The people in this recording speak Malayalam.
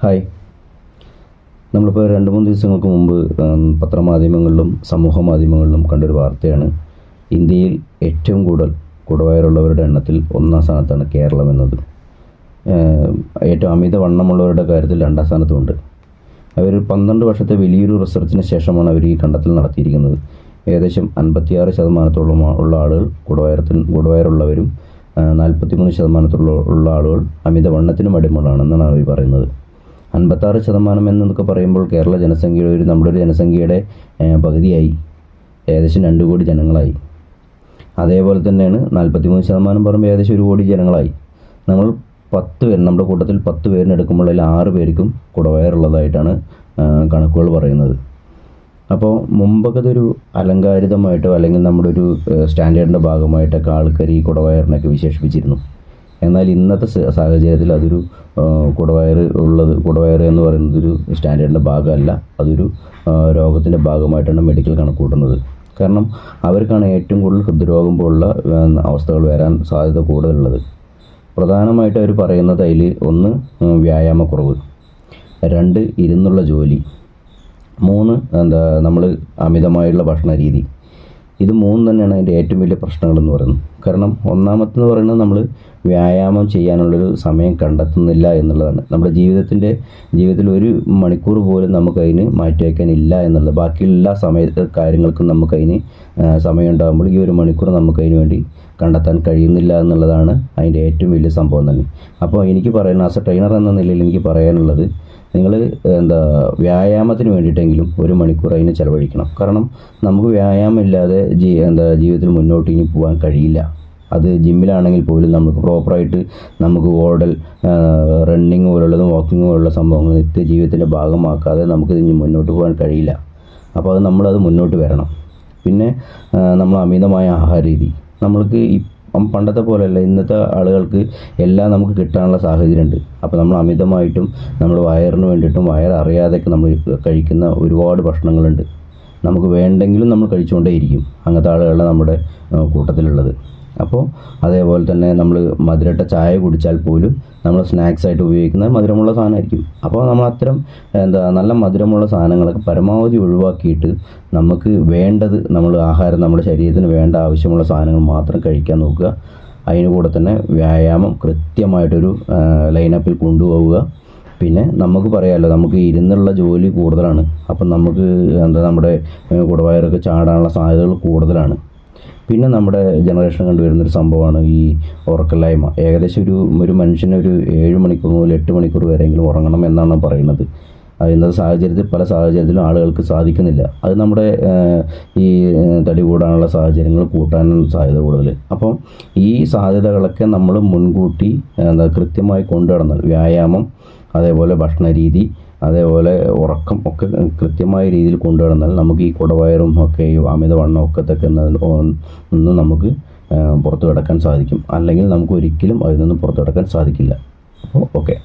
ഹായ്. നമ്മളിപ്പോൾ 2-3 ദിവസങ്ങൾക്ക് മുമ്പ് പത്രമാധ്യമങ്ങളിലും സമൂഹ മാധ്യമങ്ങളിലും കണ്ടൊരു വാർത്തയാണ്. ഇന്ത്യയിൽ ഏറ്റവും കൂടുതൽ കുടവയറുള്ളവരുടെ എണ്ണത്തിൽ 1-ാം സ്ഥാനത്താണ് കേരളം എന്നത്. ഏറ്റവും അമിതവണ്ണമുള്ളവരുടെ കാര്യത്തിൽ 2-ാം സ്ഥാനത്തുമുണ്ട്. അവർ 12 വർഷത്തെ വലിയൊരു റിസർച്ചിന് ശേഷമാണ് അവർ ഈ കണ്ടെത്തൽ നടത്തിയിരിക്കുന്നത്. ഏകദേശം 56% ഉള്ള ആളുകൾ കുടവയറുള്ളവരും 43% ആളുകൾ അമിതവണ്ണത്തിനും അടിമകളാണെന്നാണ് അവർ പറയുന്നത്. 56% എന്നൊക്കെ പറയുമ്പോൾ കേരള ജനസംഖ്യയുടെ നമ്മുടെ ഒരു ജനസംഖ്യയുടെ പകുതിയായി, ഏകദേശം 2 കോടി ജനങ്ങളായി. അതേപോലെ തന്നെയാണ് 43% പറയുമ്പോൾ ഏകദേശം 1 കോടി ജനങ്ങളായി. നമ്മൾ 10 പേര്, നമ്മുടെ കൂട്ടത്തിൽ 10 പേരിനെ എടുക്കുമ്പോൾ അതിൽ 6 പേർക്കും കുടവയറുള്ളതായിട്ടാണ് കണക്കുകൾ പറയുന്നത്. അപ്പോൾ മുമ്പൊക്കെ ഇതൊരു അലങ്കാരിതമായിട്ടോ അല്ലെങ്കിൽ നമ്മുടെ ഒരു സ്റ്റാൻഡേർഡിൻ്റെ ഭാഗമായിട്ടൊക്കെ ആൾക്കാർ ഈ കുടവയറിനൊക്കെ വിശേഷിപ്പിച്ചിരുന്നു. എന്നാൽ ഇന്നത്തെ സാഹചര്യത്തിൽ അതൊരു കുടവയറ് എന്ന് പറയുന്നത് ഒരു സ്റ്റാൻഡേർഡിൻ്റെ ഭാഗമല്ല, അതൊരു രോഗത്തിൻ്റെ ഭാഗമായിട്ടാണ് മെഡിക്കൽ കണക്ക് കൂട്ടുന്നത്. കാരണം അവർക്കാണ് ഏറ്റവും കൂടുതൽ ഹൃദ്രോഗം പോലുള്ള അവസ്ഥകൾ വരാൻ സാധ്യത കൂടുതലുള്ളത്. പ്രധാനമായിട്ട് അവർ പറയുന്നത് അതിൽ 1 വ്യായാമക്കുറവ്, 2 ഇരുന്നുള്ള ജോലി, 3 നമ്മൾ അമിതമായുള്ള ഭക്ഷണ രീതി. ഇത് 3 തന്നെയാണ് അതിൻ്റെ ഏറ്റവും വലിയ പ്രശ്നങ്ങളെന്ന് പറയുന്നത്. കാരണം ഒന്നാമത്തെന്ന് പറയുന്നത് നമ്മൾ വ്യായാമം ചെയ്യാനുള്ളൊരു സമയം കണ്ടെത്തുന്നില്ല എന്നുള്ളതാണ്. നമ്മുടെ ജീവിതത്തിൽ 1 മണിക്കൂർ പോലും നമുക്കതിന് മാറ്റിവെക്കാനില്ല എന്നുള്ളത്. ബാക്കിയുള്ള എല്ലാ കാര്യങ്ങൾക്കും നമുക്കതിന് സമയം ഉണ്ടാകുമ്പോൾ ഈ 1 മണിക്കൂർ നമുക്കതിന് വേണ്ടി കണ്ടെത്താൻ കഴിയുന്നില്ല എന്നുള്ളതാണ് അതിൻ്റെ ഏറ്റവും വലിയ സംഭവം തന്നെ. അപ്പോൾ എനിക്ക് പറയുന്നത്, ആസ് എ ട്രെയിനർ എന്ന നിലയിൽ എനിക്ക് പറയാനുള്ളത്, നിങ്ങൾ വ്യായാമത്തിന് വേണ്ടിയിട്ടെങ്കിലും 1 മണിക്കൂർ അതിന് ചിലവഴിക്കണം. കാരണം നമുക്ക് വ്യായാമം ഇല്ലാതെ ജീവിതത്തിൽ മുന്നോട്ട് ഇനി പോകാൻ കഴിയില്ല. അത് ജിമ്മിലാണെങ്കിൽ പോലും നമുക്ക് പ്രോപ്പറായിട്ട് നമുക്ക് ഓടൽ, റണ്ണിങ് പോലുള്ളതും വാക്കിങ് പോലുള്ള സംഭവങ്ങൾ ജീവിതത്തിൻ്റെ ഭാഗമാക്കാതെ നമുക്ക് ഇനി മുന്നോട്ട് പോകാൻ കഴിയില്ല. അപ്പോൾ നമ്മളത് മുന്നോട്ട് വരണം. പിന്നെ നമ്മൾ അമിതമായ ആഹാര രീതി, നമ്മൾക്ക് പണ്ടത്തെ പോലെയല്ല, ഇന്നത്തെ ആളുകൾക്ക് എല്ലാം നമുക്ക് കിട്ടാനുള്ള സാഹചര്യമുണ്ട്. അപ്പോൾ നമ്മൾ അമിതമായിട്ടും നമ്മൾ വയറിന് വേണ്ടിയിട്ടും വയററിയാതെയൊക്കെ നമ്മൾ കഴിക്കുന്ന ഒരുപാട് ഭക്ഷണങ്ങളുണ്ട്. നമുക്ക് വേണ്ടെങ്കിലും നമ്മൾ കഴിച്ചുകൊണ്ടേയിരിക്കും. അങ്ങനത്തെ ആളുകളാണ് നമ്മുടെ കൂട്ടത്തിലുള്ളത്. അപ്പോൾ അതേപോലെ തന്നെ നമ്മൾ മധുരട്ട ചായ കുടിച്ചാൽ പോലും നമ്മൾ സ്നാക്സ് ആയിട്ട് ഉപയോഗിക്കുന്ന മധുരമുള്ള സാധനമായിരിക്കും. അപ്പോൾ നമ്മൾ അത്തരം നല്ല മധുരമുള്ള സാധനങ്ങളൊക്കെ പരമാവധി ഒഴിവാക്കിയിട്ട് നമുക്ക് വേണ്ടത് ആഹാരം നമ്മുടെ ശരീരത്തിന് വേണ്ട ആവശ്യമുള്ള സാധനങ്ങൾ മാത്രം കഴിക്കാൻ നോക്കുക. അതിന് കൂടെ തന്നെ വ്യായാമം കൃത്യമായിട്ടൊരു ലൈനപ്പിൽ കൊണ്ടുപോവുക. പിന്നെ നമുക്ക് പറയാമല്ലോ, നമുക്ക് ഇരുന്നുള്ള ജോലി കൂടുതലാണ്. അപ്പം നമുക്ക് നമ്മുടെ കുടവയറൊക്കെ ചാടാനുള്ള സാധ്യതകൾ കൂടുതലാണ്. പിന്നെ നമ്മുടെ ജനറേഷൻ കണ്ടുവരുന്നൊരു സംഭവമാണ് ഈ ഉറക്കമില്ലായ്മ. ഏകദേശം ഒരു മനുഷ്യന് ഒരു 7 മണിക്കൂർ മുതൽ 8 മണിക്കൂർ വരെയെങ്കിലും ഉറങ്ങണം എന്നാണ് പറയുന്നത്. ഇന്നത്തെ സാഹചര്യത്തിൽ പല സാഹചര്യത്തിലും ആളുകൾക്ക് സാധിക്കുന്നില്ല. അത് നമ്മുടെ ഈ തടി കൂടാനുള്ള സാഹചര്യങ്ങൾ കൂട്ടാനും സാധ്യത കൂടുതൽ. അപ്പം ഈ സാധ്യതകളൊക്കെ നമ്മൾ മുൻകൂട്ടി കൃത്യമായി കൊണ്ടുനടന്നാൽ, വ്യായാമം, അതേപോലെ ഭക്ഷണ രീതി, അതേപോലെ ഉറക്കം ഒക്കെ കൃത്യമായ രീതിയിൽ കൊണ്ടുനടന്നാൽ നമുക്ക് ഈ കുടവയറും ഒക്കെ ഈ അമിതവണ്ണം ഒക്കെ നിന്ന് നമുക്ക് പുറത്തു കടക്കാൻ സാധിക്കും. അല്ലെങ്കിൽ നമുക്ക് ഒരിക്കലും അതിൽ നിന്ന് പുറത്തു കടക്കാൻ സാധിക്കില്ല. അപ്പോൾ ഓക്കെ.